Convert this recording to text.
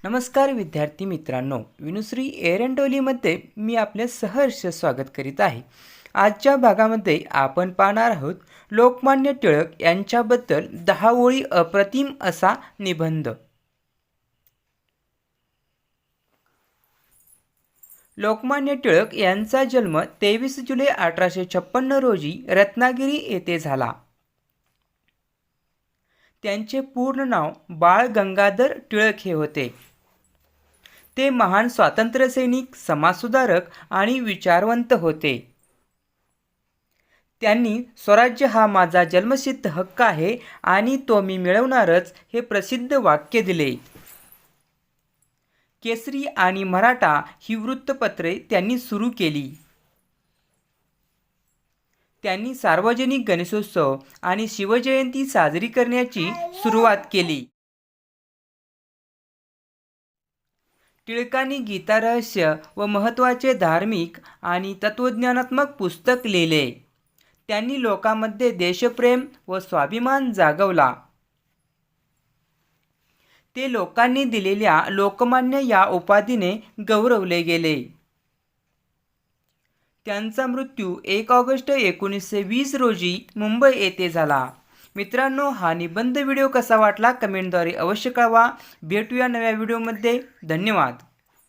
नमस्कार विद्यार्थी मित्रांनो, विनुश्री एरंडोलीमध्ये मी आपले सहर्ष स्वागत करीत आहे। आजच्या भागामध्ये आपण पाहणार आहोत लोकमान्य टिळक यांच्याबद्दल 10 ओळी अप्रतिम असा निबंध। लोकमान्य टिळक यांचा जन्म 23 जुलै 1856 रोजी रत्नागिरी येथे झाला। त्यांचे पूर्ण नाव बाळ गंगाधर टिळक हे होते। ते महान स्वातंत्र्यसैनिक, समाजसुधारक आणि विचारवंत होते। त्यांनी स्वराज्य हा माझा जन्मसिद्ध हक्क आहे आणि तो मी मिळवणारच हे प्रसिद्ध वाक्य दिले। केसरी आणि मराठा ही वृत्तपत्रे त्यांनी सुरू केली। त्यांनी सार्वजनिक गणेशोत्सव आणि शिवजयंती साजरी करण्याची सुरुवात केली। टिळकांनी गीता रहस्य व महत्त्वाचे धार्मिक आणि तत्वज्ञानात्मक पुस्तक लिहिले। त्यांनी लोकांमध्ये देशप्रेम व स्वाभिमान जागवला। ते लोकांनी दिलेल्या लोकमान्य या उपाधीने गौरवले गेले। त्यांचा मृत्यू 1 ऑगस्ट 1920 रोजी मुंबई येथे झाला। मित्रांनो, हा निबंध व्हिडिओ कसा वाटला कमेंटद्वारे अवश्य कळवा। भेटूया नव्या व्हिडिओमध्ये। धन्यवाद।